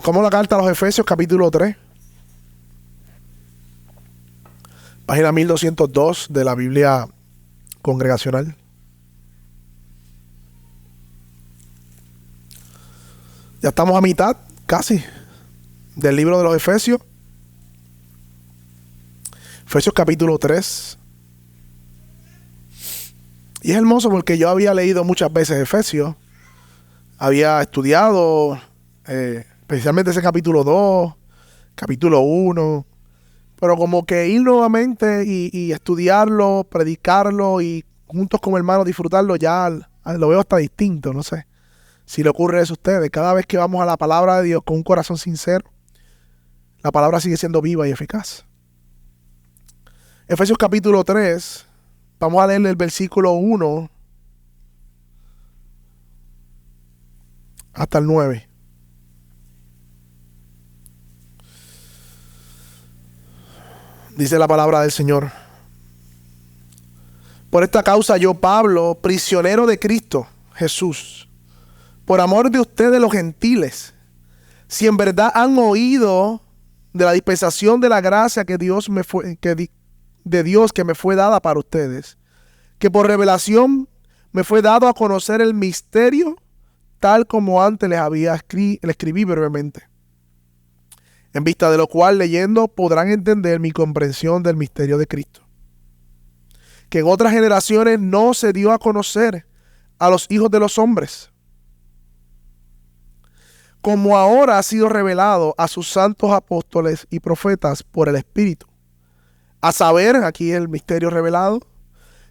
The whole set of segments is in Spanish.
Buscamos la carta a los Efesios, capítulo 3. Página 1202 de la Biblia Congregacional. Ya estamos a mitad, casi, del libro de los Efesios. Efesios capítulo 3. Y es hermoso porque yo había leído muchas veces Efesios. Había estudiado especialmente ese capítulo 2, capítulo 1. Pero como que ir nuevamente y estudiarlo, predicarlo y juntos como hermanos disfrutarlo, ya lo veo hasta distinto, no sé si le ocurre eso a ustedes. Cada vez que vamos a la palabra de Dios con un corazón sincero, la palabra sigue siendo viva y eficaz. Efesios capítulo 3, vamos a leer el versículo 1 hasta el 9. Dice la palabra del Señor: por esta causa yo, Pablo, prisionero de Cristo Jesús, por amor de ustedes los gentiles, si en verdad han oído de la dispensación de la gracia que Dios me fue dada para ustedes, que por revelación me fue dado a conocer el misterio, tal como antes les escribí brevemente, en vista de lo cual, leyendo, podrán entender mi comprensión del misterio de Cristo, que en otras generaciones no se dio a conocer a los hijos de los hombres, como ahora ha sido revelado a sus santos apóstoles y profetas por el Espíritu. A saber, aquí el misterio revelado,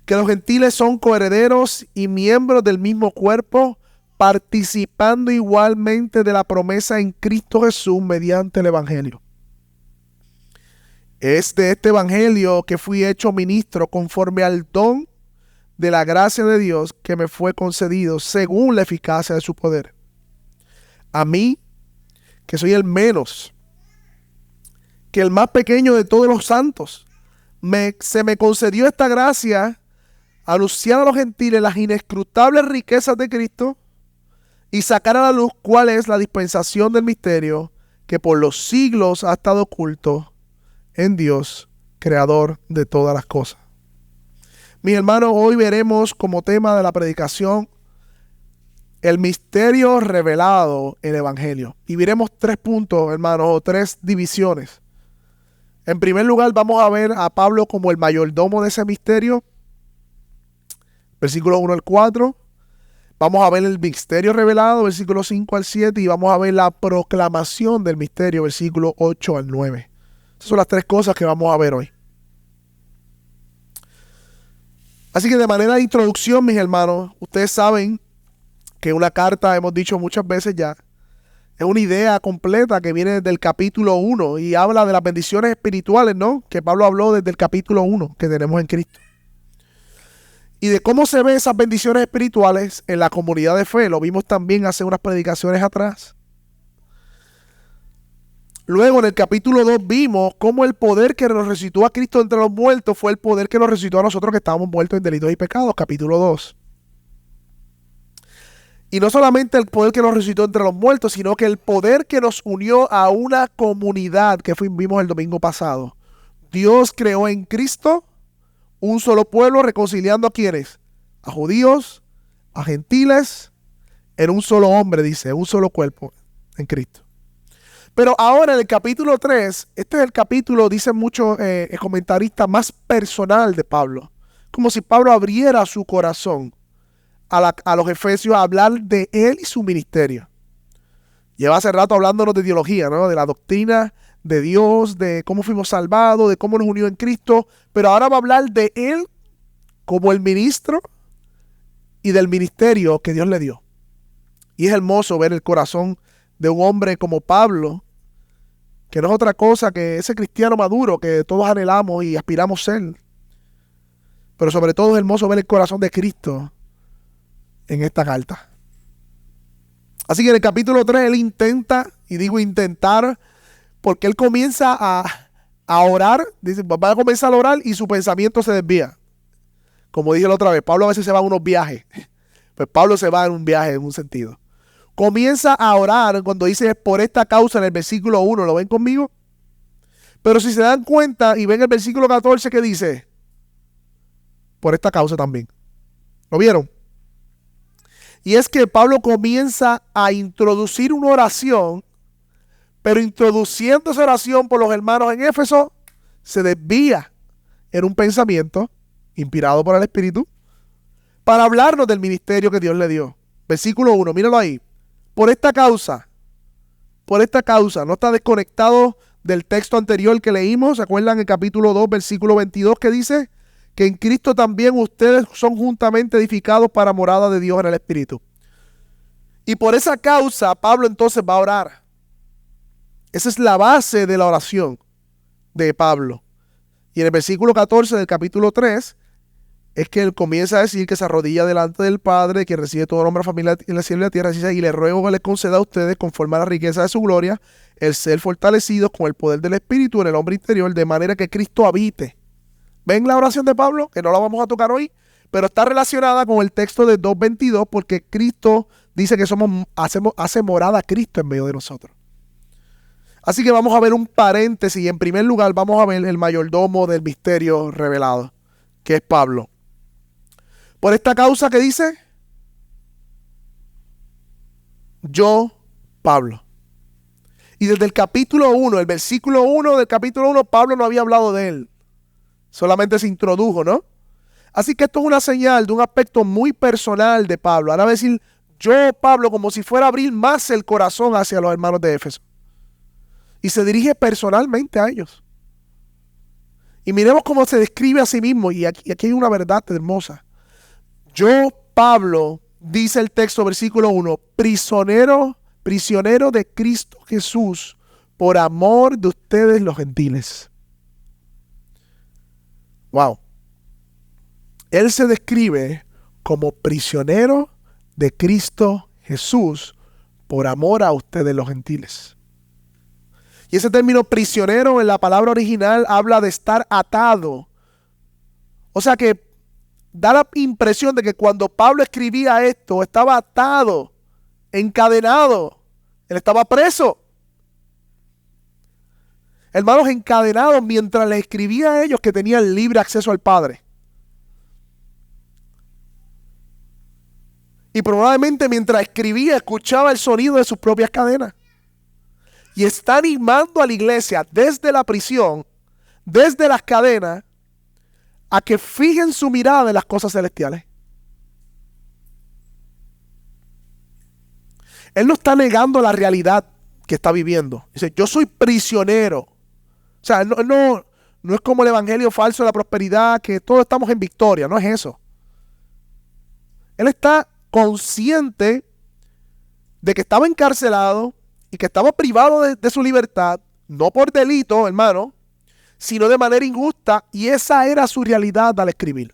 que los gentiles son coherederos y miembros del mismo cuerpo, participando igualmente de la promesa en Cristo Jesús mediante el Evangelio. Es de este Evangelio que fui hecho ministro conforme al don de la gracia de Dios que me fue concedido según la eficacia de su poder. A mí, que soy el menos, que el más pequeño de todos los santos, se me concedió esta gracia, anunciar a los gentiles las inescrutables riquezas de Cristo y sacar a la luz cuál es la dispensación del misterio que por los siglos ha estado oculto en Dios, creador de todas las cosas. Mis hermanos, hoy veremos como tema de la predicación el misterio revelado en el Evangelio. Y veremos 3 puntos, hermanos, o 3 divisiones. En primer lugar, vamos a ver a Pablo como el mayordomo de ese misterio. Versículo 1 al 4. Vamos a ver el misterio revelado, versículo 5 al 7. Y vamos a ver la proclamación del misterio, versículo 8 al 9. Esas son las 3 cosas que vamos a ver hoy. Así que de manera de introducción, mis hermanos, ustedes saben que una carta, hemos dicho muchas veces ya, es una idea completa que viene desde el capítulo 1 y habla de las bendiciones espirituales, ¿no? Que Pablo habló desde el capítulo 1 que tenemos en Cristo. Y de cómo se ven esas bendiciones espirituales en la comunidad de fe. Lo vimos también hace unas predicaciones atrás. Luego en el capítulo 2 vimos cómo el poder que nos resucitó a Cristo entre los muertos fue el poder que nos resucitó a nosotros que estábamos muertos en delitos y pecados. Capítulo 2. Y no solamente el poder que nos resucitó entre los muertos, sino que el poder que nos unió a una comunidad que vimos el domingo pasado. Dios creó en Cristo un solo pueblo, reconciliando a quienes, a judíos, a gentiles, en un solo hombre, dice, un solo cuerpo en Cristo. Pero ahora en el capítulo 3, este es el capítulo, dicen muchos comentaristas, más personal de Pablo. Como si Pablo abriera su corazón a los efesios a hablar de él y su ministerio. Lleva hace rato hablándonos de teología, ¿no? De la doctrina de Dios, de cómo fuimos salvados, de cómo nos unió en Cristo, pero ahora va a hablar de él como el ministro y del ministerio que Dios le dio. Y es hermoso ver el corazón de un hombre como Pablo, que no es otra cosa que ese cristiano maduro que todos anhelamos y aspiramos ser. Pero sobre todo es hermoso ver el corazón de Cristo en esta carta. Así que en el capítulo 3 él intenta, y digo intentar, porque él comienza a orar, dice, va a comenzar a orar y su pensamiento se desvía. Como dije la otra vez, Pablo a veces se va a unos viajes. Pues Pablo se va en un viaje en un sentido. comienza a orar cuando dice por esta causa en el versículo 1. ¿Lo ven conmigo? Pero si se dan cuenta y ven el versículo 14 que dice, por esta causa también. ¿Lo vieron? Y es que Pablo comienza a introducir una oración, pero introduciendo esa oración por los hermanos en Éfeso, se desvía en un pensamiento inspirado por el Espíritu para hablarnos del ministerio que Dios le dio. Versículo 1, míralo ahí. Por esta causa, no está desconectado del texto anterior que leímos. ¿Se acuerdan el capítulo 2, versículo 22 que dice que en Cristo también ustedes son juntamente edificados para morada de Dios en el Espíritu? Y por esa causa Pablo entonces va a orar. Esa es la base de la oración de Pablo. Y en el versículo 14 del capítulo 3 es que él comienza a decir que se arrodilla delante del Padre, que recibe todo nombre, familia en la cielo y la tierra, y le ruego que les conceda a ustedes, conforme a la riqueza de su gloria, el ser fortalecidos con el poder del Espíritu en el hombre interior, de manera que Cristo habite. ¿Ven la oración de Pablo? Que no la vamos a tocar hoy, pero está relacionada con el texto de 2.22, porque Cristo dice que hace morada a Cristo en medio de nosotros. Así que vamos a ver un paréntesis y en primer lugar vamos a ver el mayordomo del misterio revelado, que es Pablo. Por esta causa que dice, yo, Pablo. Y desde el capítulo 1, el versículo 1 del capítulo 1, Pablo no había hablado de él. Solamente se introdujo, ¿no? Así que esto es una señal de un aspecto muy personal de Pablo. Ahora va a decir, yo, Pablo, como si fuera a abrir más el corazón hacia los hermanos de Éfeso. Y se dirige personalmente a ellos. Y miremos cómo se describe a sí mismo. Y aquí hay una verdad hermosa. Yo, Pablo, dice el texto, versículo 1, prisionero de Cristo Jesús, por amor de ustedes los gentiles. Wow. Él se describe como prisionero de Cristo Jesús, por amor a ustedes los gentiles. Y ese término prisionero en la palabra original habla de estar atado. O sea que da la impresión de que cuando Pablo escribía esto, estaba atado, encadenado. Él estaba preso. Hermanos, encadenados mientras les escribía a ellos que tenían libre acceso al Padre. Y probablemente mientras escribía, escuchaba el sonido de sus propias cadenas. Y está animando a la iglesia desde la prisión, desde las cadenas, a que fijen su mirada en las cosas celestiales. Él no está negando la realidad que está viviendo. Dice, yo soy prisionero. O sea, no es como el evangelio falso de la prosperidad, que todos estamos en victoria. No es eso. Él está consciente de que estaba encarcelado y que estaba privado de su libertad, no por delito, hermano, sino de manera injusta, y esa era su realidad al escribir.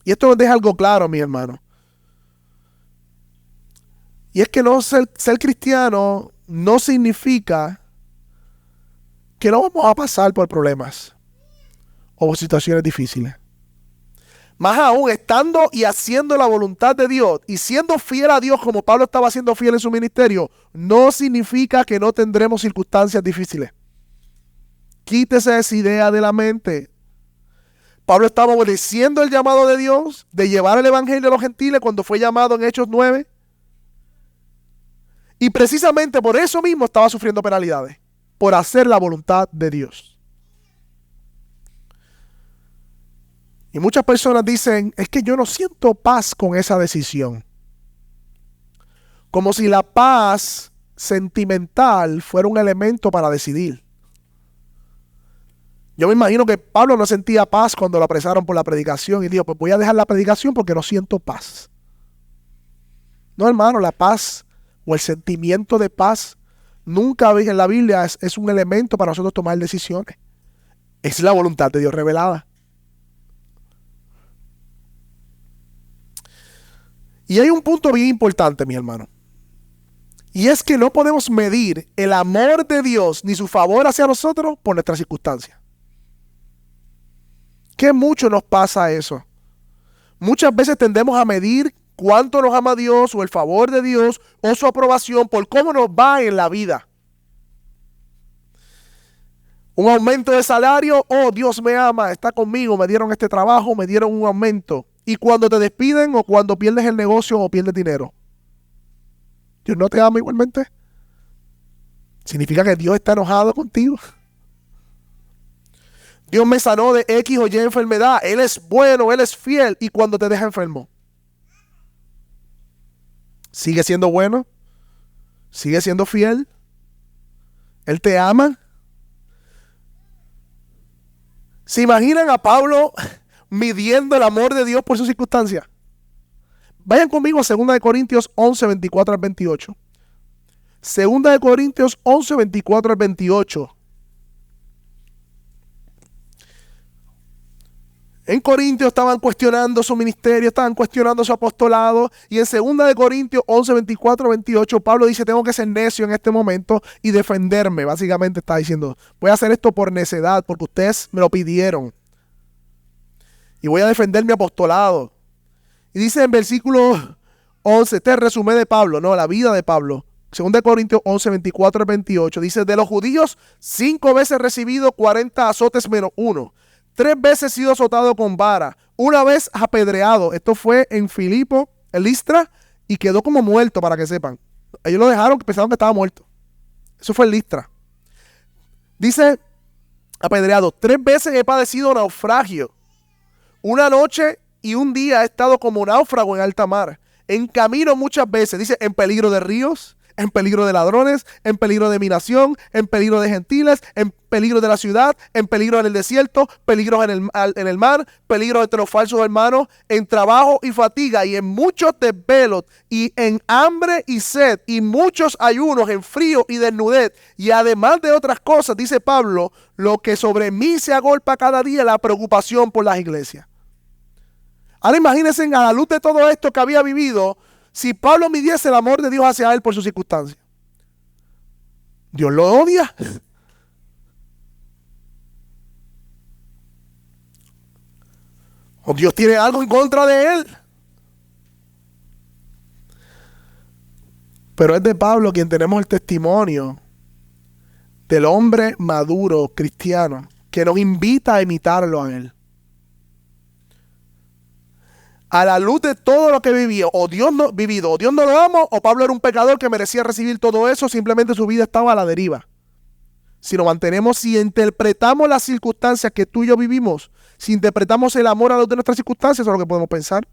Y esto nos deja algo claro, mi hermano. Y es que no ser cristiano no significa que no vamos a pasar por problemas o situaciones difíciles. Más aún, estando y haciendo la voluntad de Dios y siendo fiel a Dios como Pablo estaba siendo fiel en su ministerio, no significa que no tendremos circunstancias difíciles. Quítese esa idea de la mente. Pablo estaba obedeciendo el llamado de Dios de llevar el evangelio a los gentiles cuando fue llamado en Hechos 9. Y precisamente por eso mismo estaba sufriendo penalidades, por hacer la voluntad de Dios. Y muchas personas dicen, es que yo no siento paz con esa decisión. Como si la paz sentimental fuera un elemento para decidir. Yo me imagino que Pablo no sentía paz cuando lo apresaron por la predicación y dijo, pues voy a dejar la predicación porque no siento paz. No, hermano, la paz o el sentimiento de paz nunca en la Biblia es un elemento para nosotros tomar decisiones. Es la voluntad de Dios revelada. Y hay un punto bien importante, mi hermano. Y es que no podemos medir el amor de Dios ni su favor hacia nosotros por nuestras circunstancias. ¿Qué mucho nos pasa eso? Muchas veces tendemos a medir cuánto nos ama Dios o el favor de Dios o su aprobación por cómo nos va en la vida. Un aumento de salario, oh, Dios me ama, está conmigo, me dieron este trabajo, me dieron un aumento. Y cuando te despiden o cuando pierdes el negocio o pierdes dinero, ¿Dios no te ama igualmente? ¿Significa que Dios está enojado contigo? Dios me sanó de X o Y enfermedad. Él es bueno, Él es fiel. ¿Y cuando te deja enfermo? ¿Sigue siendo bueno? ¿Sigue siendo fiel? ¿Él te ama? ¿Se imaginan a Pablo midiendo el amor de Dios por sus circunstancias? Vayan conmigo a 2 Corintios 11, 24 al 28. 2 Corintios 11, 24 al 28. En Corintios estaban cuestionando su ministerio, estaban cuestionando su apostolado. Y en 2 Corintios 11, 24, 28, Pablo dice, tengo que ser necio en este momento y defenderme. Básicamente está diciendo, voy a hacer esto por necedad, porque ustedes me lo pidieron. Y voy a defender mi apostolado. Y dice en versículo 11, este es el resumen de Pablo, no, la vida de Pablo. 2 Corintios 11, 24 al 28, dice, de los judíos, 5 veces recibido 40 azotes menos 1. 3 veces sido azotado con vara, 1 vez apedreado. Esto fue en Filipo, en Listra, y quedó como muerto, para que sepan. Ellos lo dejaron, pensaron que estaba muerto. Eso fue en Listra. Dice, apedreado, 3 veces he padecido naufragio. 1 noche y 1 día he estado como náufrago en alta mar. En camino muchas veces, dice, en peligro de ríos, en peligro de ladrones, en peligro de mi nación, en peligro de gentiles, en peligro de la ciudad, en peligro en el desierto, peligros en el mar, peligro entre los falsos hermanos, en trabajo y fatiga, y en muchos desvelos, y en hambre y sed, y muchos ayunos, en frío y desnudez, y además de otras cosas, dice Pablo, lo que sobre mí se agolpa cada día, la preocupación por las iglesias. Ahora imagínense a la luz de todo esto que había vivido, si Pablo midiese el amor de Dios hacia él por sus circunstancias. Dios lo odia. O Dios tiene algo en contra de él. Pero es de Pablo quien tenemos el testimonio del hombre maduro cristiano que nos invita a imitarlo a él. A la luz de todo lo que vivió, o Dios no lo amó, o Pablo era un pecador que merecía recibir todo eso, simplemente su vida estaba a la deriva. Si nos mantenemos, si interpretamos las circunstancias que tú y yo vivimos, si interpretamos el amor a la luz de nuestras circunstancias, eso es lo que podemos pensar.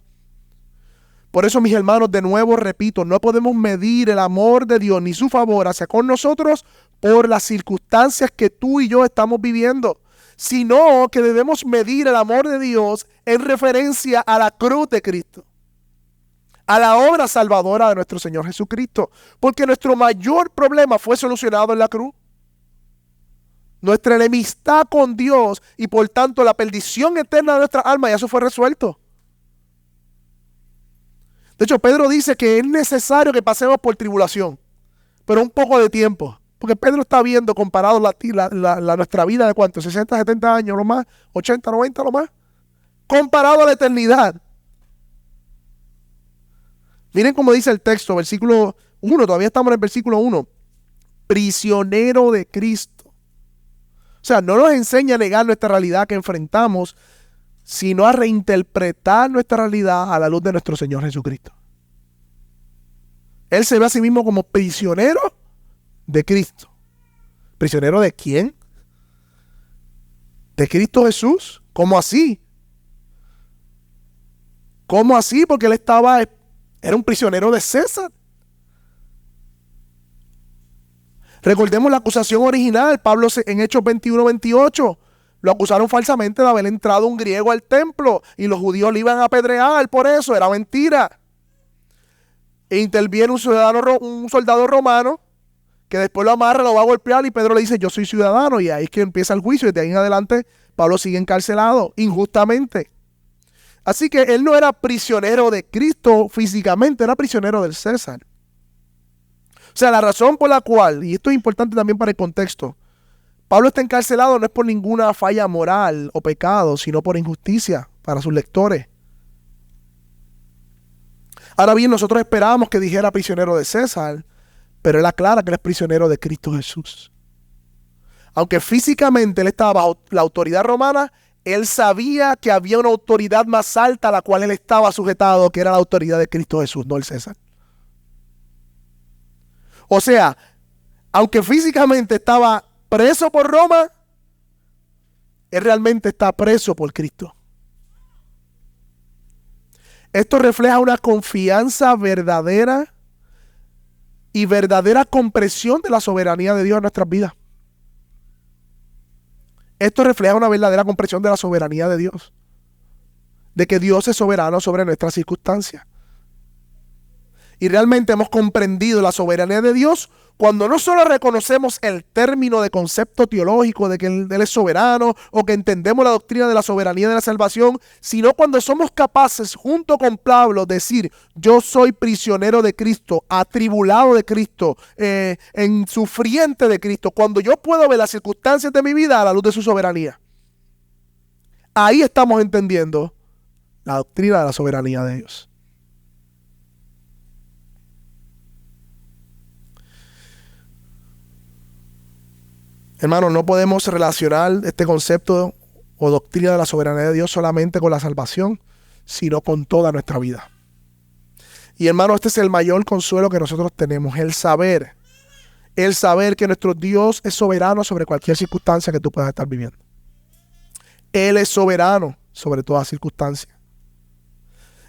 Por eso, mis hermanos, de nuevo repito, no podemos medir el amor de Dios ni su favor hacia con nosotros por las circunstancias que tú y yo estamos viviendo, sino que debemos medir el amor de Dios en referencia a la cruz de Cristo, a la obra salvadora de nuestro Señor Jesucristo, porque nuestro mayor problema fue solucionado en la cruz. Nuestra enemistad con Dios y por tanto la perdición eterna de nuestra alma, ya eso fue resuelto. De hecho, Pedro dice que es necesario que pasemos por tribulación, pero un poco de tiempo. Porque Pedro está viendo, comparado nuestra vida de cuánto, 60, 70 años, lo más, 80, 90, lo más, comparado a la eternidad. Miren cómo dice el texto, versículo 1, todavía estamos en el versículo 1. Prisionero de Cristo. O sea, no nos enseña a negar nuestra realidad que enfrentamos, sino a reinterpretar nuestra realidad a la luz de nuestro Señor Jesucristo. Él se ve a sí mismo como prisionero de Cristo. ¿Prisionero de quién? ¿De Cristo Jesús? ¿Cómo así? ¿Cómo así? Porque él era un prisionero de César. Recordemos la acusación original. Pablo en Hechos 21, 28 lo acusaron falsamente de haber entrado un griego al templo y los judíos le iban a apedrear por eso. Era mentira. E interviene un soldado romano que después lo amarra, lo va a golpear y Pedro le dice, yo soy ciudadano, y ahí es que empieza el juicio, y de ahí en adelante Pablo sigue encarcelado injustamente. Así que él no era prisionero de Cristo físicamente, era prisionero del César. O sea, la razón por la cual, y esto es importante también para el contexto, Pablo está encarcelado no es por ninguna falla moral o pecado, sino por injusticia para sus lectores. Ahora bien, nosotros esperábamos que dijera prisionero de César, pero él aclara que él es prisionero de Cristo Jesús. Aunque físicamente él estaba bajo la autoridad romana, él sabía que había una autoridad más alta a la cual él estaba sujetado, que era la autoridad de Cristo Jesús, no el César. O sea, aunque físicamente estaba preso por Roma, él realmente está preso por Cristo. Esto refleja una confianza verdadera y verdadera comprensión de la soberanía de Dios en nuestras vidas. Esto refleja una verdadera comprensión de la soberanía de Dios, de que Dios es soberano sobre nuestras circunstancias. Y realmente hemos comprendido la soberanía de Dios cuando no solo reconocemos el término de concepto teológico de que Él es soberano, o que entendemos la doctrina de la soberanía de la salvación, sino cuando somos capaces, junto con Pablo, decir: yo soy prisionero de Cristo, atribulado de Cristo, en sufriente de Cristo. Cuando yo puedo ver las circunstancias de mi vida a la luz de su soberanía, ahí estamos entendiendo la doctrina de la soberanía de Dios. Hermanos, no podemos relacionar este concepto o doctrina de la soberanía de Dios solamente con la salvación, sino con toda nuestra vida. Y hermanos, este es el mayor consuelo que nosotros tenemos, el saber que nuestro Dios es soberano sobre cualquier circunstancia que tú puedas estar viviendo. Él es soberano sobre toda circunstancia.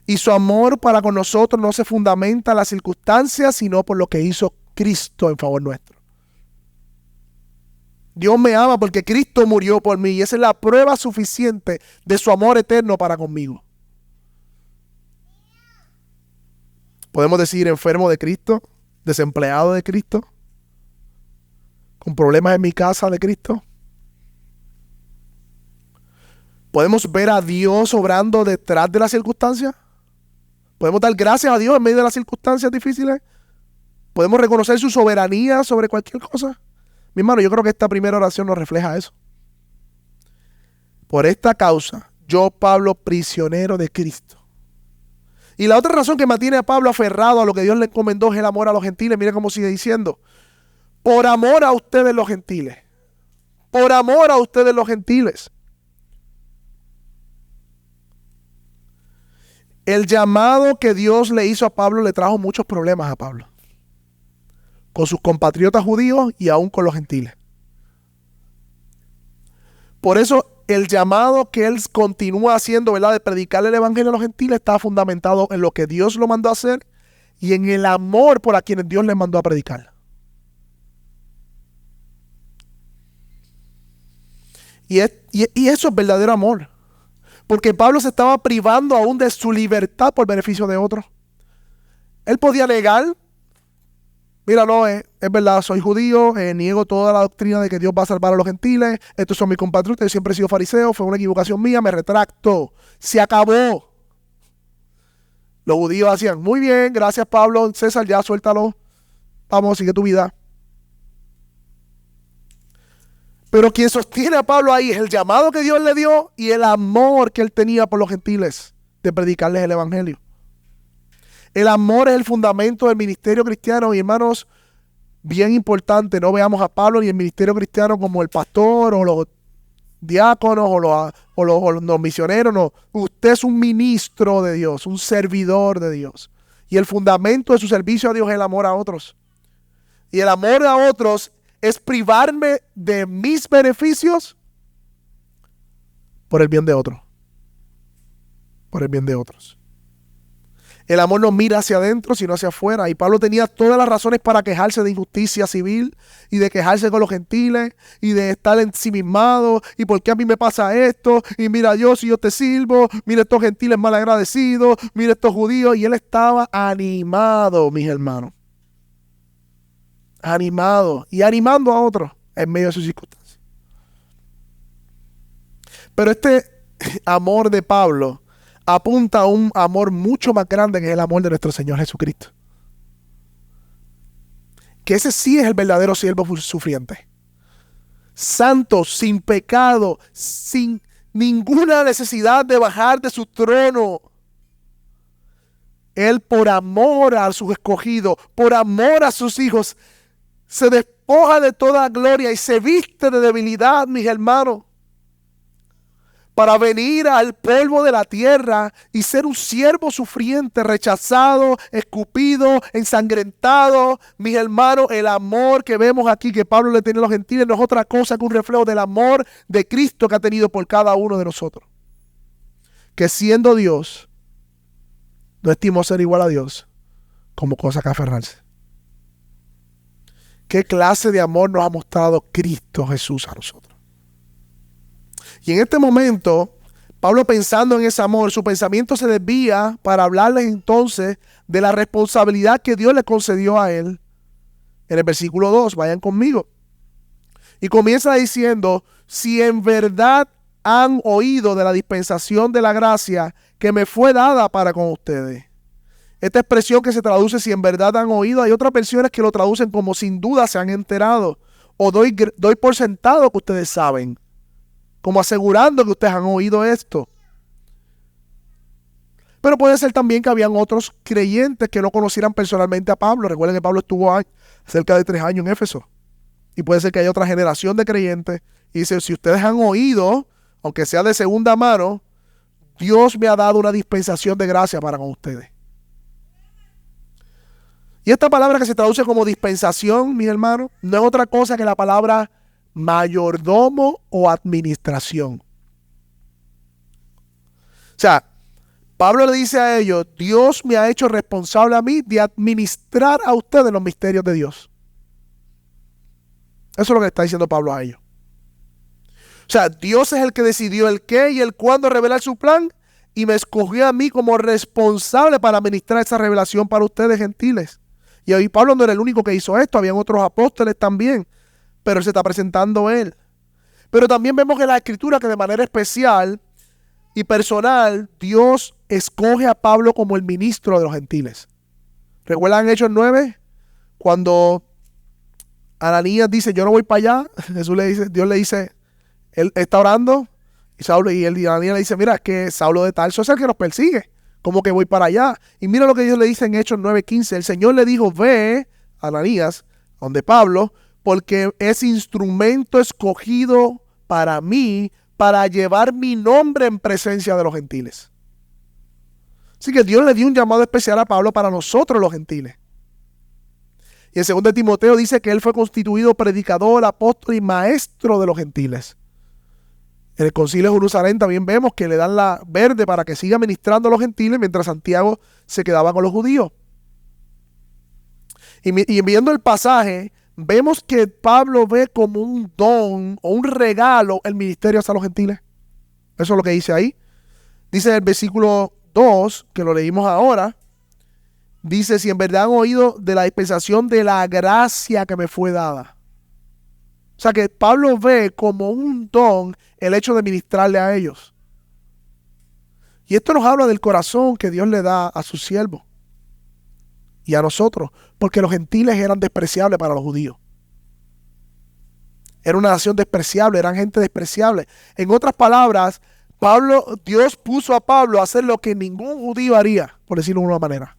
Y su amor para con nosotros no se fundamenta en las circunstancias, sino por lo que hizo Cristo en favor nuestro. Dios me ama porque Cristo murió por mí, y esa es la prueba suficiente de su amor eterno para conmigo. Podemos decir enfermo de Cristo, desempleado de Cristo, con problemas en mi casa de Cristo. Podemos ver a Dios obrando detrás de las circunstancias. Podemos dar gracias a Dios en medio de las circunstancias difíciles. Podemos reconocer su soberanía sobre cualquier cosa. Mi hermano, yo creo que esta primera oración nos refleja eso. Por esta causa, yo, Pablo, prisionero de Cristo. Y la otra razón que mantiene a Pablo aferrado a lo que Dios le encomendó es el amor a los gentiles. Mire cómo sigue diciendo: por amor a ustedes los gentiles. Por amor a ustedes los gentiles. El llamado que Dios le hizo a Pablo le trajo muchos problemas a Pablo, con sus compatriotas judíos y aún con los gentiles. Por eso el llamado que él continúa haciendo, ¿verdad?, de predicarle el evangelio a los gentiles, está fundamentado en lo que Dios lo mandó a hacer y en el amor por a quienes Dios le mandó a predicar. Y eso es verdadero amor, porque Pablo se estaba privando aún de su libertad por beneficio de otros. Él podía negar: mira, no, es verdad, soy judío, niego toda la doctrina de que Dios va a salvar a los gentiles, estos son mis compatriotas, yo siempre he sido fariseo, fue una equivocación mía, me retracto, se acabó. Los judíos hacían: muy bien, gracias Pablo, César, ya suéltalo, vamos, sigue tu vida. Pero quien sostiene a Pablo ahí es el llamado que Dios le dio y el amor que él tenía por los gentiles, de predicarles el evangelio. El amor es el fundamento del ministerio cristiano, y hermanos, bien importante, no veamos a Pablo ni el ministerio cristiano como el pastor o los diáconos o los misioneros. No, usted es un ministro de Dios, un servidor de Dios. Y el fundamento de su servicio a Dios es el amor a otros. Y el amor a otros es privarme de mis beneficios por el bien de otros. Por el bien de otros. El amor no mira hacia adentro, sino hacia afuera. Y Pablo tenía todas las razones para quejarse de injusticia civil y de quejarse con los gentiles y de estar ensimismado. ¿Y por qué a mí me pasa esto? Y mira, yo, si yo te sirvo, mira estos gentiles malagradecidos, mira estos judíos. Y él estaba animado, mis hermanos. Animado y animando a otros en medio de sus circunstancias. Pero este amor de Pablo apunta a un amor mucho más grande, que es el amor de nuestro Señor Jesucristo. Que ese sí es el verdadero siervo sufriente. Santo, sin pecado, sin ninguna necesidad de bajar de su trono. Él, por amor a sus escogidos, por amor a sus hijos, se despoja de toda gloria y se viste de debilidad, mis hermanos, para venir al polvo de la tierra y ser un siervo sufriente, rechazado, escupido, ensangrentado. Mis hermanos, el amor que vemos aquí que Pablo le tiene a los gentiles no es otra cosa que un reflejo del amor de Cristo que ha tenido por cada uno de nosotros. Que siendo Dios, no estimó ser igual a Dios como cosa que aferrarse. ¿Qué clase de amor nos ha mostrado Cristo Jesús a nosotros? Y en este momento, Pablo, pensando en ese amor, su pensamiento se desvía para hablarles entonces de la responsabilidad que Dios le concedió a él. En el versículo 2, vayan conmigo. Y comienza diciendo: si en verdad han oído de la dispensación de la gracia que me fue dada para con ustedes. Esta expresión que se traduce si en verdad han oído, hay otras versiones que lo traducen como sin duda se han enterado, o doy por sentado que ustedes saben, como asegurando que ustedes han oído esto. Pero puede ser también que habían otros creyentes que no conocieran personalmente a Pablo. Recuerden que Pablo estuvo cerca de 3 años en Éfeso. Y puede ser que haya otra generación de creyentes. Y dice, si ustedes han oído, aunque sea de segunda mano, Dios me ha dado una dispensación de gracia para con ustedes. Y esta palabra que se traduce como dispensación, mis hermanos, no es otra cosa que la palabra mayordomo o administración. O sea, Pablo le dice a ellos: Dios me ha hecho responsable a mí de administrar a ustedes los misterios de Dios. Eso es lo que está diciendo Pablo a ellos. O sea, Dios es el que decidió el qué y el cuándo revelar su plan, y me escogió a mí como responsable para administrar esa revelación para ustedes, gentiles. Y hoy Pablo no era el único que hizo esto, habían otros apóstoles también, pero se está presentando él. Pero también vemos en la Escritura que de manera especial y personal, Dios escoge a Pablo como el ministro de los gentiles. ¿Recuerdan Hechos 9? Cuando Ananías dice, yo no voy para allá, Dios le dice, él está orando, y Ananías le dice, mira, es que Saulo de Tarso es el que nos persigue. ¿Cómo que voy para allá? Y mira lo que Dios le dice en Hechos 9:15. El Señor le dijo, ve, Ananías, donde Pablo, porque es instrumento escogido para mí, para llevar mi nombre en presencia de los gentiles. Así que Dios le dio un llamado especial a Pablo para nosotros los gentiles. Y en 2 Timoteo dice que él fue constituido predicador, apóstol y maestro de los gentiles. En el Concilio de Jerusalén también vemos que le dan la verde para que siga ministrando a los gentiles mientras Santiago se quedaba con los judíos. Y viendo el pasaje, vemos que Pablo ve como un don o un regalo el ministerio hacia los gentiles. Eso es lo que dice ahí. Dice en el versículo 2, que lo leímos ahora, dice, si en verdad han oído de la dispensación de la gracia que me fue dada. O sea que Pablo ve como un don el hecho de ministrarle a ellos. Y esto nos habla del corazón que Dios le da a sus siervos y a nosotros, porque los gentiles eran despreciables para los judíos. Era una nación despreciable, eran gente despreciable. En otras palabras, Dios puso a Pablo a hacer lo que ningún judío haría, por decirlo de una manera.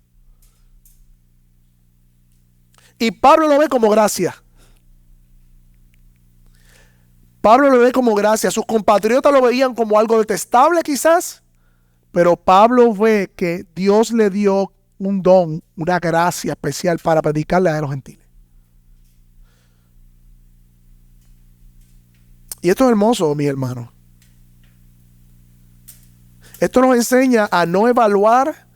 Y Pablo lo ve como gracia. Pablo lo ve como gracia. Sus compatriotas lo veían como algo detestable quizás, pero Pablo ve que Dios le dio un don, una gracia especial para predicarle a los gentiles. Y esto es hermoso, mis hermanos. Esto nos enseña a no evaluar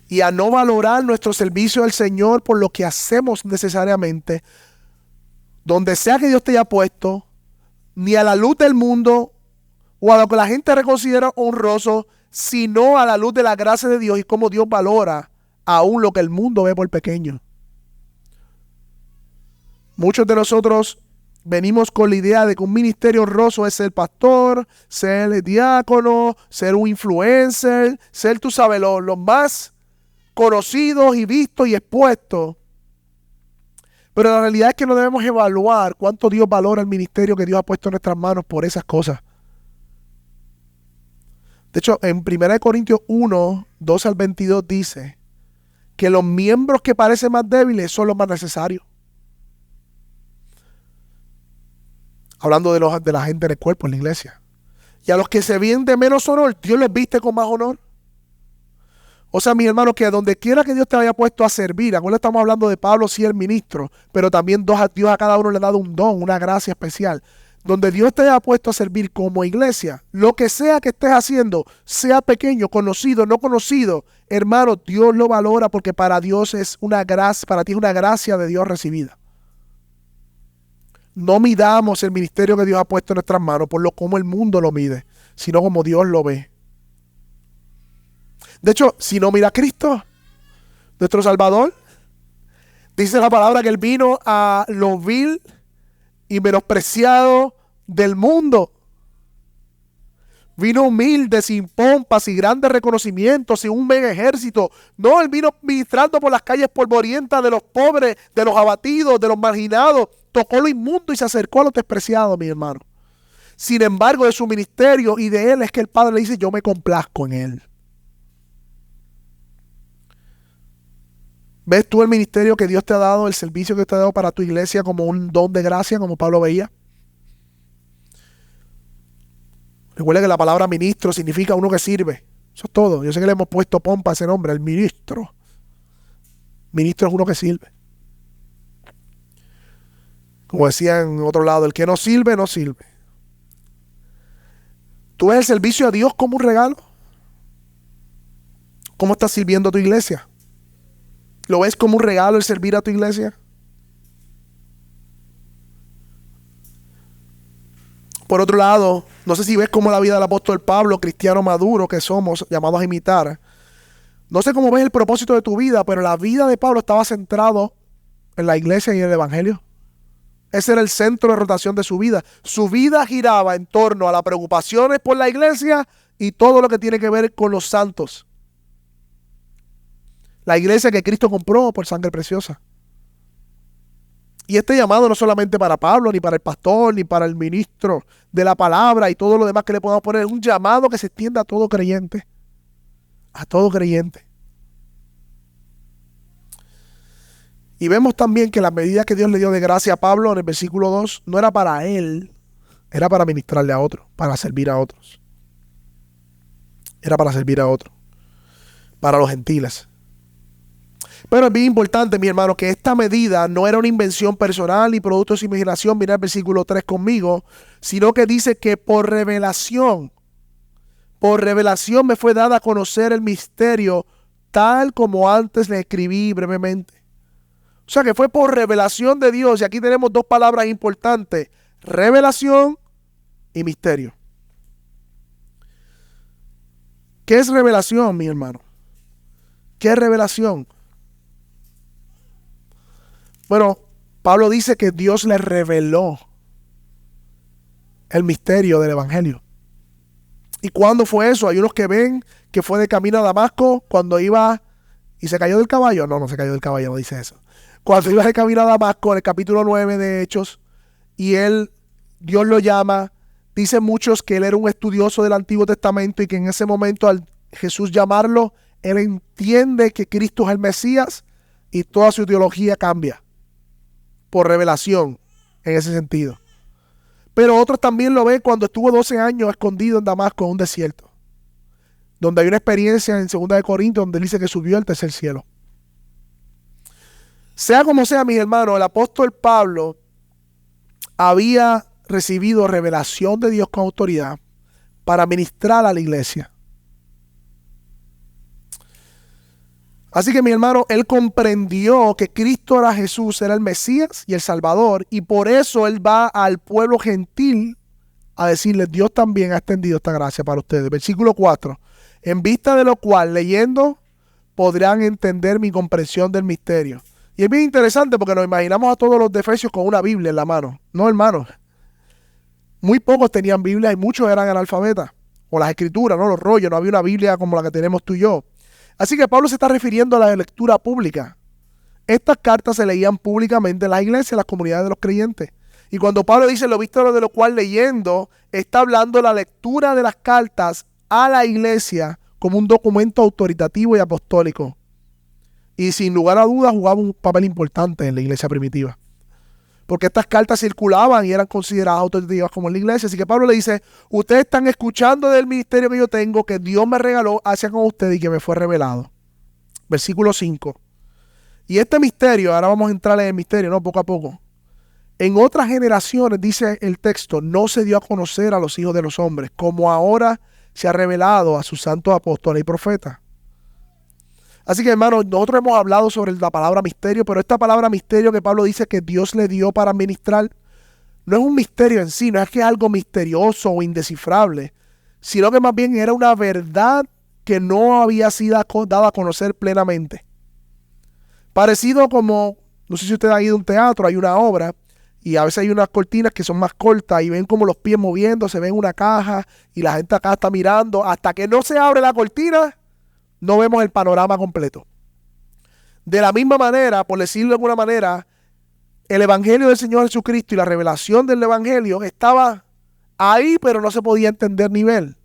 y a no valorar nuestro servicio al Señor por lo que hacemos necesariamente, donde sea que Dios te haya puesto, ni a la luz del mundo o a lo que la gente considera honroso, sino a la luz de la gracia de Dios y cómo Dios valora aún lo que el mundo ve por pequeño. Muchos de nosotros venimos con la idea de que un ministerio honroso es ser pastor, ser diácono, ser un influencer, ser, tú sabes, los más conocidos y vistos y expuestos. Pero la realidad es que no debemos evaluar cuánto Dios valora el ministerio que Dios ha puesto en nuestras manos por esas cosas. De hecho, en 1 Corintios 1, 12 al 22 dice que los miembros que parecen más débiles son los más necesarios. Hablando de la gente en el cuerpo, en la iglesia. Y a los que se ven de menos honor, Dios los viste con más honor. O sea, mis hermanos, que donde quiera que Dios te haya puesto a servir, ahora estamos hablando de Pablo, sí, el ministro, pero también Dios a cada uno le ha dado un don, una gracia especial. Donde Dios te haya puesto a servir como iglesia, lo que sea que estés haciendo, sea pequeño, conocido, no conocido, hermano, Dios lo valora porque para Dios es una gracia, para ti es una gracia de Dios recibida. No midamos el ministerio que Dios ha puesto en nuestras manos por lo como el mundo lo mide, sino como Dios lo ve. De hecho, si no mira a Cristo, nuestro Salvador, dice la palabra que Él vino a lo vil y menospreciado del mundo. Vino humilde, sin pompas y grandes reconocimientos, sin un mega ejército. No, Él vino ministrando por las calles polvorientas de los pobres, de los abatidos, de los marginados. Tocó lo inmundo y se acercó a los despreciados, mi hermano. Sin embargo, de su ministerio y de Él es que el Padre le dice, yo me complazco en Él. ¿Ves tú el ministerio que Dios te ha dado, el servicio que te ha dado para tu iglesia como un don de gracia, como Pablo veía? Recuerda que la palabra ministro significa uno que sirve. Eso es todo. Yo sé que le hemos puesto pompa a ese nombre, el ministro. Ministro es uno que sirve. Como decía en otro lado, el que no sirve, no sirve. ¿Tú ves el servicio a Dios como un regalo? ¿Cómo estás sirviendo a tu iglesia? ¿Lo ves como un regalo el servir a tu iglesia? Por otro lado, no sé si ves cómo la vida del apóstol Pablo, cristiano maduro que somos, llamados a imitar. No sé cómo ves el propósito de tu vida, pero la vida de Pablo estaba centrado en la iglesia y en el evangelio. Ese era el centro de rotación de su vida. Su vida giraba en torno a las preocupaciones por la iglesia y todo lo que tiene que ver con los santos. La iglesia que Cristo compró por sangre preciosa. Y este llamado no solamente para Pablo, ni para el pastor, ni para el ministro de la palabra y todo lo demás que le podamos poner. Es un llamado que se extiende a todo creyente. A todo creyente. Y vemos también que la medida que Dios le dio de gracia a Pablo en el versículo 2 no era para él, era para ministrarle a otros, para servir a otros. Era para servir a otros, para los gentiles. Pero es bien importante, mi hermano, que esta medida no era una invención personal ni producto de su imaginación, mira el versículo 3 conmigo, sino que dice que por revelación me fue dada a conocer el misterio tal como antes le escribí brevemente. O sea que fue por revelación de Dios, y aquí tenemos dos palabras importantes, revelación y misterio. ¿Qué es revelación, mi hermano? ¿Qué es revelación? Bueno, Pablo dice que Dios le reveló el misterio del evangelio. ¿Y cuándo fue eso? Hay unos que ven que fue de camino a Damasco cuando iba y se cayó del caballo. No se cayó del caballo, no dice eso. Cuando iba de camino a Damasco, en el capítulo 9 de Hechos, y Dios lo llama, dicen muchos que él era un estudioso del Antiguo Testamento y que en ese momento al Jesús llamarlo, él entiende que Cristo es el Mesías y toda su teología cambia. Por revelación, en ese sentido. Pero otros también lo ven cuando estuvo 12 años escondido en Damasco, en un desierto. Donde hay una experiencia en 2 de Corintios donde dice que subió al tercer cielo. Sea como sea, mis hermanos, el apóstol Pablo había recibido revelación de Dios con autoridad para ministrar a la iglesia. Así que mi hermano, él comprendió que Cristo era Jesús, era el Mesías y el Salvador, y por eso él va al pueblo gentil a decirle, Dios también ha extendido esta gracia para ustedes. Versículo 4, en vista de lo cual, leyendo, podrán entender mi comprensión del misterio. Y es bien interesante porque nos imaginamos a todos los de Efesios con una Biblia en la mano. No, hermanos. Muy pocos tenían Biblia y muchos eran analfabetas. O las escrituras, no los rollos, no había una Biblia como la que tenemos tú y yo. Así que Pablo se está refiriendo a la lectura pública. Estas cartas se leían públicamente en las iglesias, en las comunidades de los creyentes. Y cuando Pablo dice lo visto de lo cual leyendo, está hablando de la lectura de las cartas a la iglesia como un documento autoritativo y apostólico. Y sin lugar a dudas jugaba un papel importante en la iglesia primitiva. Porque estas cartas circulaban y eran consideradas autoritativas como en la iglesia. Así que Pablo le dice, ustedes están escuchando del ministerio que yo tengo, que Dios me regaló hacia con ustedes y que me fue revelado. Versículo 5. Y este misterio, ahora vamos a entrar en el misterio, ¿no? Poco a poco. En otras generaciones, dice el texto, no se dio a conocer a los hijos de los hombres, como ahora se ha revelado a sus santos apóstoles y profetas. Así que, hermanos, nosotros hemos hablado sobre la palabra misterio, pero esta palabra misterio que Pablo dice que Dios le dio para ministrar, no es un misterio en sí, no es que es algo misterioso o indescifrable, sino que más bien era una verdad que no había sido dada a conocer plenamente. Parecido como, no sé si ustedes han ido a un teatro, hay una obra, y a veces hay unas cortinas que son más cortas y ven como los pies moviéndose, ven una caja y la gente acá está mirando. Hasta que no se abre la cortina, no vemos el panorama completo. De la misma manera, por decirlo de alguna manera, el Evangelio del Señor Jesucristo y la revelación del Evangelio estaba ahí, pero no se podía entender ni ver.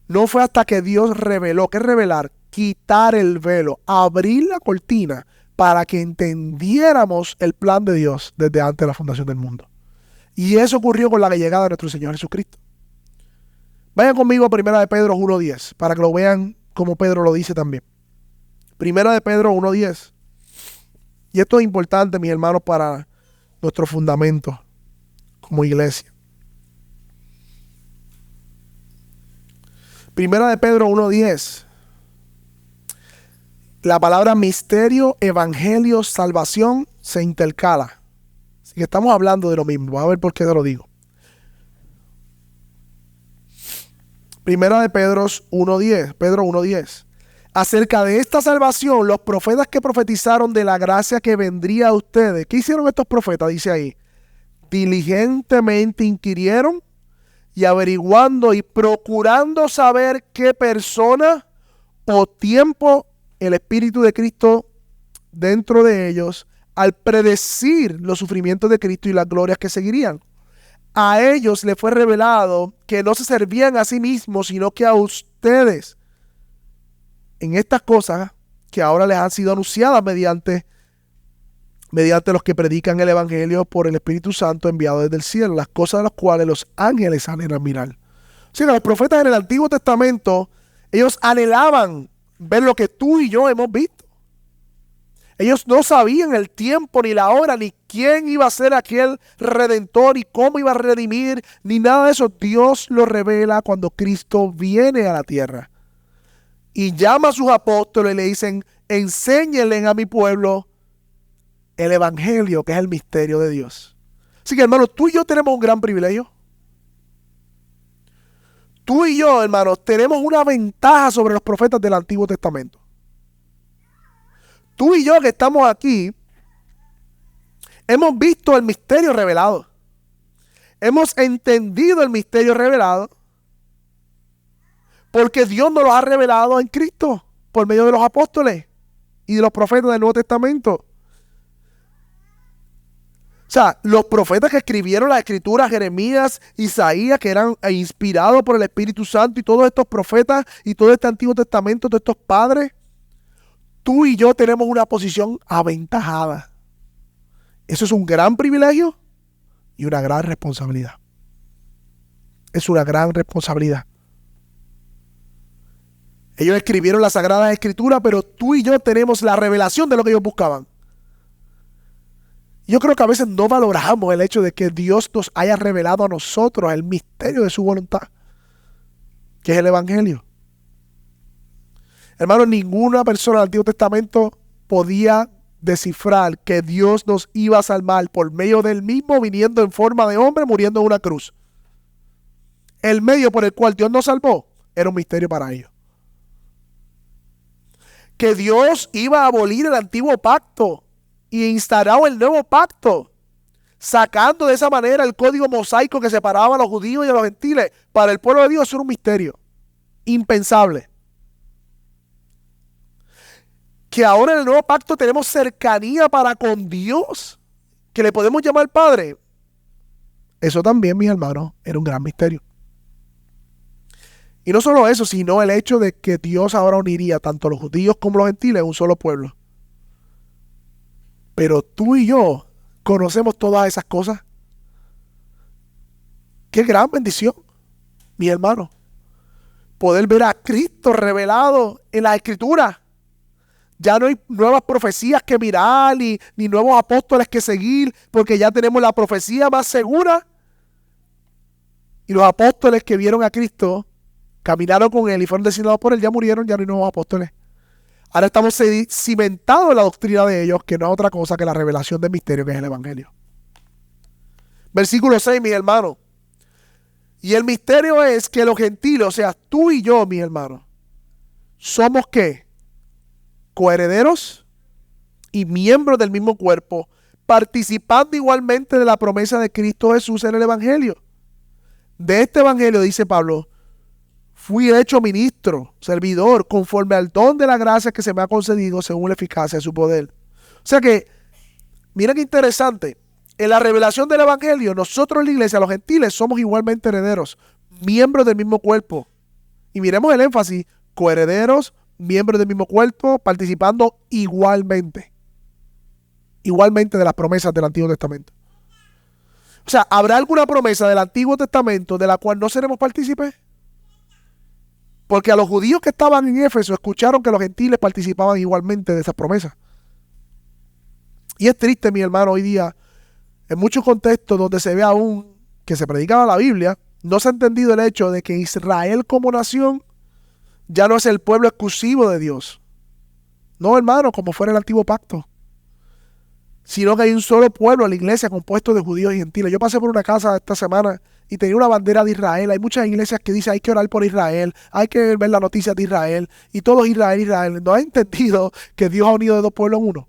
No fue hasta que Dios reveló. ¿Qué es revelar? Quitar el velo, abrir la cortina para que entendiéramos el plan de Dios desde antes de la fundación del mundo. Y eso ocurrió con la llegada de nuestro Señor Jesucristo. Vayan conmigo a 1 de Pedro 1:10 para que lo vean como Pedro lo dice también. 1 de Pedro 1:10. Y esto es importante, mis hermanos, para nuestro fundamento como iglesia. 1 de Pedro 1:10. La palabra misterio, evangelio, salvación se intercala. Así que estamos hablando de lo mismo. Vamos a ver por qué te lo digo. 1 de Pedro 1:10. Acerca de esta salvación, los profetas que profetizaron de la gracia que vendría a ustedes. ¿Qué hicieron estos profetas? Dice ahí. Diligentemente inquirieron y averiguando y procurando saber qué persona o tiempo el Espíritu de Cristo dentro de ellos, al predecir los sufrimientos de Cristo y las glorias que seguirían. A ellos les fue revelado que no se servían a sí mismos, sino que a ustedes, en estas cosas que ahora les han sido anunciadas mediante los que predican el Evangelio por el Espíritu Santo enviado desde el cielo, las cosas de las cuales los ángeles anhelan mirar. O sea, los profetas en el Antiguo Testamento, ellos anhelaban ver lo que tú y yo hemos visto. Ellos no sabían el tiempo, ni la hora, ni quién iba a ser aquel redentor, y cómo iba a redimir, ni nada de eso. Dios lo revela cuando Cristo viene a la tierra. Y llama a sus apóstoles y le dicen, enséñenle a mi pueblo el Evangelio, que es el misterio de Dios. Así que, hermanos, tú y yo tenemos un gran privilegio. Tú y yo, hermanos, tenemos una ventaja sobre los profetas del Antiguo Testamento. Tú y yo que estamos aquí, hemos visto el misterio revelado. Hemos entendido el misterio revelado porque Dios nos lo ha revelado en Cristo por medio de los apóstoles y de los profetas del Nuevo Testamento. O sea, los profetas que escribieron las escrituras, Jeremías, Isaías, que eran inspirados por el Espíritu Santo, y todos estos profetas y todo este Antiguo Testamento, todos estos padres, tú y yo tenemos una posición aventajada. Eso es un gran privilegio y una gran responsabilidad. Es una gran responsabilidad. Ellos escribieron las Sagradas Escrituras, pero tú y yo tenemos la revelación de lo que ellos buscaban. Yo creo que a veces no valoramos el hecho de que Dios nos haya revelado a nosotros el misterio de su voluntad, que es el Evangelio. Hermano, ninguna persona del Antiguo Testamento podía descifrar que Dios nos iba a salvar por medio del mismo viniendo en forma de hombre, muriendo en una cruz. El medio por el cual Dios nos salvó era un misterio para ellos. Que Dios iba a abolir el antiguo pacto y instauró el nuevo pacto, sacando de esa manera el código mosaico que separaba a los judíos y a los gentiles. Para el pueblo de Dios eso era un misterio impensable. Que ahora en el nuevo pacto tenemos cercanía para con Dios, que le podemos llamar Padre. Eso también, mis hermanos, era un gran misterio. Y no solo eso, sino el hecho de que Dios ahora uniría tanto los judíos como los gentiles en un solo pueblo. Pero tú y yo conocemos todas esas cosas. Qué gran bendición, mi hermano, poder ver a Cristo revelado en la Escritura. Ya no hay nuevas profecías que mirar, ni nuevos apóstoles que seguir, porque ya tenemos la profecía más segura. Y los apóstoles que vieron a Cristo, caminaron con Él y fueron designados por Él, ya murieron, ya no hay nuevos apóstoles. Ahora estamos cimentados en la doctrina de ellos, que no es otra cosa que la revelación del misterio, que es el Evangelio. Versículo 6, mis hermanos. Y el misterio es que los gentiles, o sea, tú y yo, mis hermanos, somos ¿qué? Coherederos y miembros del mismo cuerpo, participando igualmente de la promesa de Cristo Jesús en el Evangelio. De este Evangelio, dice Pablo, fui hecho ministro, servidor, conforme al don de la gracia que se me ha concedido según la eficacia de su poder. O sea que, mira qué interesante. En la revelación del Evangelio, nosotros en la iglesia, los gentiles, somos igualmente herederos, miembros del mismo cuerpo. Y miremos el énfasis, coherederos, miembros del mismo cuerpo, participando igualmente de las promesas del Antiguo Testamento. O sea, ¿habrá alguna promesa del Antiguo Testamento de la cual no seremos partícipes? Porque a los judíos que estaban en Éfeso escucharon que los gentiles participaban igualmente de esas promesas. Y es triste, mi hermano, hoy día, en muchos contextos donde se ve aún que se predicaba la Biblia, no se ha entendido el hecho de que Israel como nación ya no es el pueblo exclusivo de Dios. No, hermano, como fuera el antiguo pacto. Sino que hay un solo pueblo en la iglesia compuesto de judíos y gentiles. Yo pasé por una casa esta semana y tenía una bandera de Israel. Hay muchas iglesias que dicen hay que orar por Israel, hay que ver las noticias de Israel, y todo Israel, Israel. No ha entendido que Dios ha unido de dos pueblos en uno.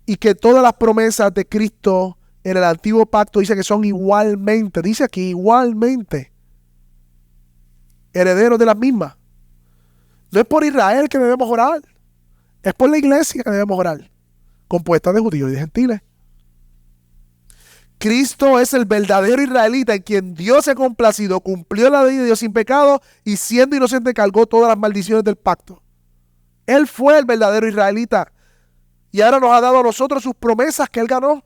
Y que todas las promesas de Cristo en el antiguo pacto dice que son igualmente, dice aquí igualmente, herederos de las mismas. No es por Israel que debemos orar, es por la iglesia que debemos orar, compuesta de judíos y de gentiles. Cristo es el verdadero israelita en quien Dios se ha complacido, cumplió la ley de Dios sin pecado y siendo inocente cargó todas las maldiciones del pacto. Él fue el verdadero israelita y ahora nos ha dado a nosotros sus promesas que Él ganó.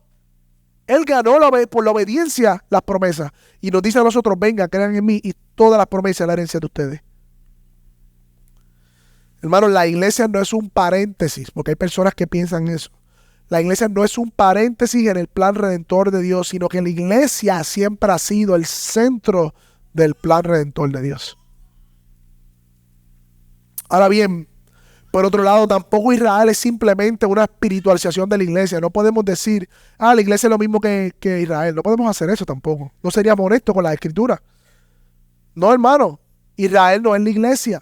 Él ganó por la obediencia las promesas y nos dice a nosotros, vengan, crean en mí y todas las promesas de la herencia de ustedes. Hermanos, la iglesia no es un paréntesis, porque hay personas que piensan eso. La iglesia no es un paréntesis en el plan redentor de Dios, sino que la iglesia siempre ha sido el centro del plan redentor de Dios. Ahora bien, por otro lado, tampoco Israel es simplemente una espiritualización de la iglesia. No podemos decir, la iglesia es lo mismo que Israel. No podemos hacer eso tampoco. No seríamos honestos con la Escritura. No, hermano, Israel no es la iglesia,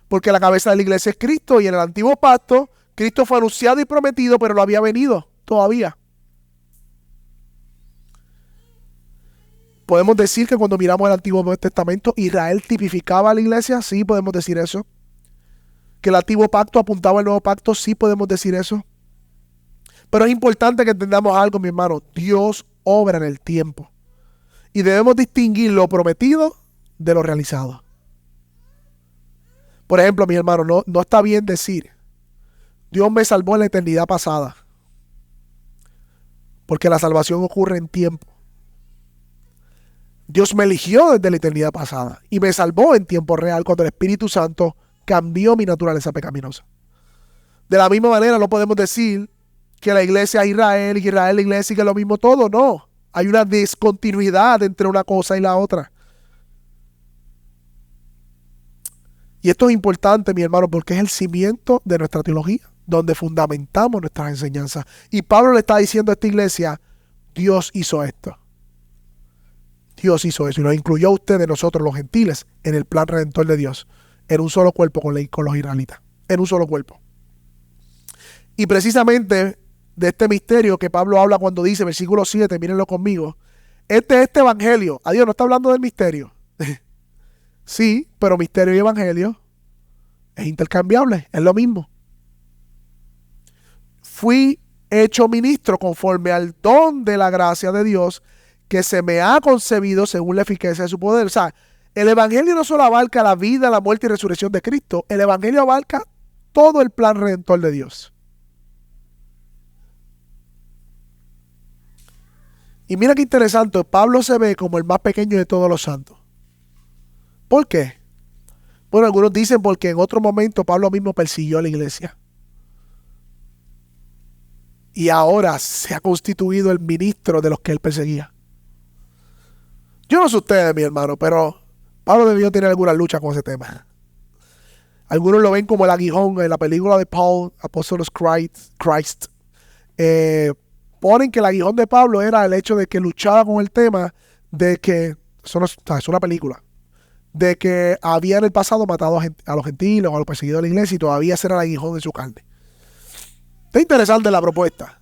porque la cabeza de la iglesia es Cristo y en el antiguo pacto Cristo fue anunciado y prometido, pero no había venido todavía. Podemos decir que cuando miramos el Antiguo Testamento, Israel tipificaba a la iglesia, sí podemos decir eso. Que el antiguo pacto apuntaba al nuevo pacto, sí podemos decir eso. Pero es importante que entendamos algo, mi hermano. Dios obra en el tiempo. Y debemos distinguir lo prometido de lo realizado. Por ejemplo, mi hermano, no está bien decir, Dios me salvó en la eternidad pasada. Porque la salvación ocurre en tiempo. Dios me eligió desde la eternidad pasada y me salvó en tiempo real cuando el Espíritu Santo cambió mi naturaleza pecaminosa. De la misma manera no podemos decir que la iglesia es Israel y que Israel es la iglesia y que es lo mismo todo. No, hay una discontinuidad entre una cosa y la otra. Y esto es importante, mi hermano, porque es el cimiento de nuestra teología, donde fundamentamos nuestras enseñanzas. Y Pablo le está diciendo a esta iglesia, Dios hizo esto. Dios hizo eso y nos incluyó a ustedes, nosotros los gentiles, en el plan redentor de Dios, en un solo cuerpo con los israelitas, en un solo cuerpo. Y precisamente de este misterio que Pablo habla cuando dice, versículo 7, mírenlo conmigo, este evangelio, Dios no está hablando del misterio. Sí, pero misterio y evangelio es intercambiable, es lo mismo. Fui hecho ministro conforme al don de la gracia de Dios que se me ha concebido según la eficacia de su poder. O sea, El Evangelio no solo abarca la vida, la muerte y resurrección de Cristo, el Evangelio abarca todo el plan redentor de Dios. Y mira qué interesante, Pablo se ve como el más pequeño de todos los santos. ¿Por qué? Bueno, algunos dicen porque en otro momento Pablo mismo persiguió a la iglesia. Y ahora se ha constituido el ministro de los que él perseguía. Yo no sé ustedes, mi hermano, pero Pablo debió tener alguna lucha con ese tema. Algunos lo ven como el aguijón en la película de Paul, Apostle of Christ. Ponen que el aguijón de Pablo era el hecho de que luchaba con el tema de que, es una película, de que había en el pasado matado a los gentiles o a los perseguidos de la iglesia y todavía ese era el aguijón de su carne. Está interesante la propuesta.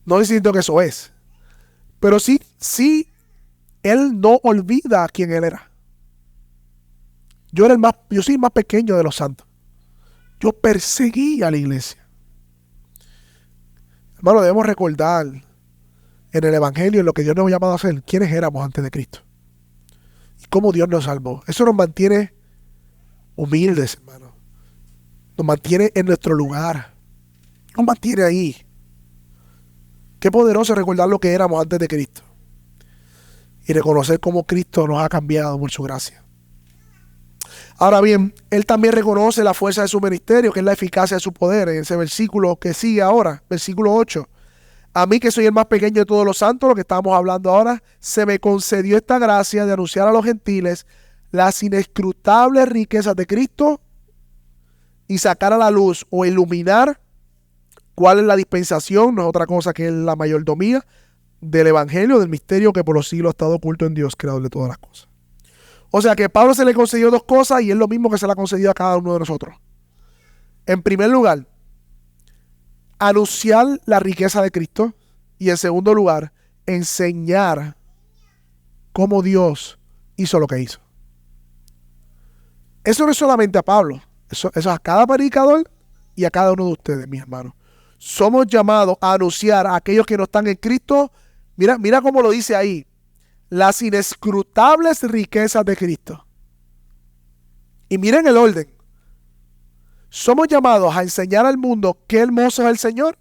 No diciendo que eso es. Pero sí, él no olvida quién él era. Yo soy el más pequeño de los santos. Yo perseguí a la iglesia. Hermano, debemos recordar en el Evangelio, en lo que Dios nos ha llamado a hacer, quiénes éramos antes de Cristo. Y cómo Dios nos salvó. Eso nos mantiene humildes, hermano. Nos mantiene en nuestro lugar. Nos mantiene ahí. Qué poderoso recordar lo que éramos antes de Cristo. Y reconocer cómo Cristo nos ha cambiado por su gracia. Ahora bien, él también reconoce la fuerza de su ministerio, que es la eficacia de su poder. En ese versículo que sigue ahora, versículo 8. A mí, que soy el más pequeño de todos los santos, lo que estamos hablando ahora, se me concedió esta gracia de anunciar a los gentiles las inescrutables riquezas de Cristo y sacar a la luz o iluminar cuál es la dispensación, no es otra cosa que la mayordomía del Evangelio, del misterio que por los siglos ha estado oculto en Dios, creador de todas las cosas. O sea que a Pablo se le concedió dos cosas y es lo mismo que se le ha concedido a cada uno de nosotros. En primer lugar, anunciar la riqueza de Cristo y en segundo lugar, enseñar cómo Dios hizo lo que hizo. Eso no es solamente a Pablo, eso es a cada predicador y a cada uno de ustedes, mis hermanos. Somos llamados a anunciar a aquellos que no están en Cristo. Mira cómo lo dice ahí. Las inescrutables riquezas de Cristo. Y miren el orden. Somos llamados a enseñar al mundo qué hermoso es el Señor.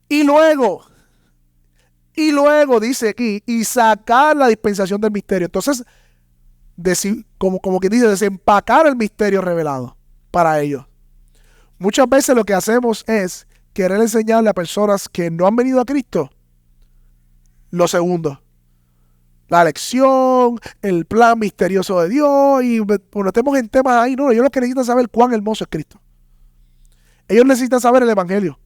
Y luego dice aquí, y sacar la dispensación del misterio. Entonces, como que dice, desempacar el misterio revelado para ellos. Muchas veces lo que hacemos es querer enseñarle a personas que no han venido a Cristo lo segundo. La lección, el plan misterioso de Dios, y bueno, estemos en temas ahí. No, ellos lo que necesitan saber cuán hermoso es Cristo. Ellos necesitan saber el Evangelio,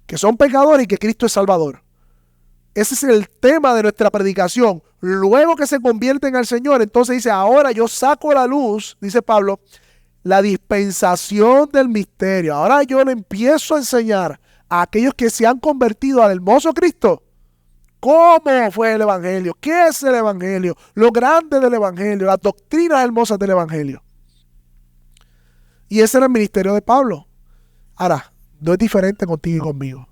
que son pecadores y que Cristo es Salvador. Ese es el tema de nuestra predicación. Luego que se convierten al Señor, entonces dice, ahora yo saco a la luz, dice Pablo, la dispensación del misterio. Ahora yo le empiezo a enseñar a aquellos que se han convertido al hermoso Cristo cómo fue el Evangelio, qué es el Evangelio, lo grande del Evangelio, las doctrinas hermosas del Evangelio. Y ese era el ministerio de Pablo. Ahora, no es diferente contigo y conmigo.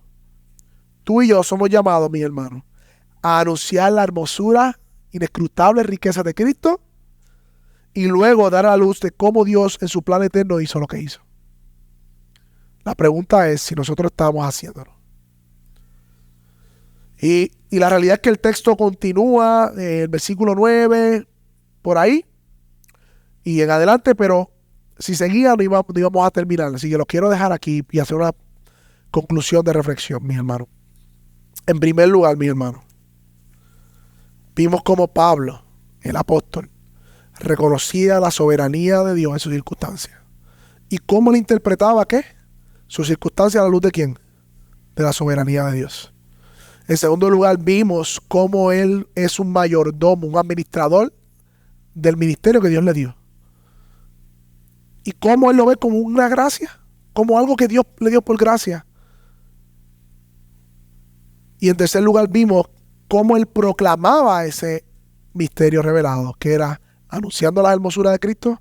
Tú y yo somos llamados, mi hermano, a anunciar la hermosura, inescrutable riqueza de Cristo y luego dar a la luz de cómo Dios en su plan eterno hizo lo que hizo. La pregunta es si nosotros estamos haciéndolo. Y la realidad es que el texto continúa, el versículo 9, por ahí, y en adelante, pero si seguía no íbamos a terminar. Así que lo quiero dejar aquí y hacer una conclusión de reflexión, mis hermanos. En primer lugar, mis hermanos, vimos cómo Pablo, el apóstol, reconocía la soberanía de Dios en sus circunstancias. ¿Y cómo le interpretaba qué? Sus circunstancias a la luz de ¿quién? De la soberanía de Dios. En segundo lugar, vimos cómo él es un mayordomo, un administrador del ministerio que Dios le dio. Y cómo él lo ve como una gracia, como algo que Dios le dio por gracia. Y en tercer lugar, vimos cómo él proclamaba ese misterio revelado, que era anunciando la hermosura de Cristo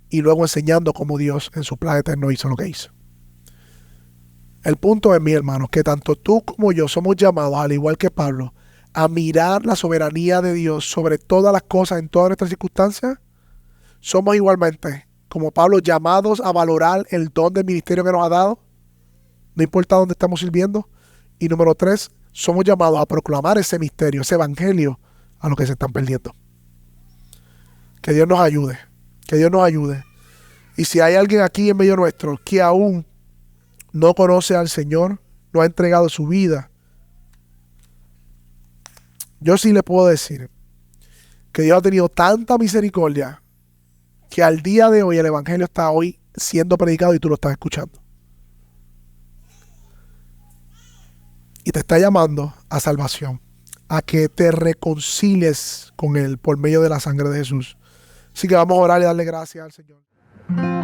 y luego enseñando cómo Dios en su plan eterno hizo lo que hizo. El punto es, mi hermano, que tanto tú como yo somos llamados, al igual que Pablo, a mirar la soberanía de Dios sobre todas las cosas en todas nuestras circunstancias, somos igualmente, como Pablo, llamados a valorar el don del ministerio que nos ha dado, no importa dónde estamos sirviendo. Y número 3, somos llamados a proclamar ese misterio, ese evangelio a los que se están perdiendo. Que Dios nos ayude, que Dios nos ayude. Y si hay alguien aquí en medio nuestro que aún no conoce al Señor, no ha entregado su vida, yo sí le puedo decir que Dios ha tenido tanta misericordia que al día de hoy el evangelio está hoy siendo predicado y tú lo estás escuchando. Y te está llamando a salvación, a que te reconcilies con Él por medio de la sangre de Jesús. Así que vamos a orar y darle gracias al Señor.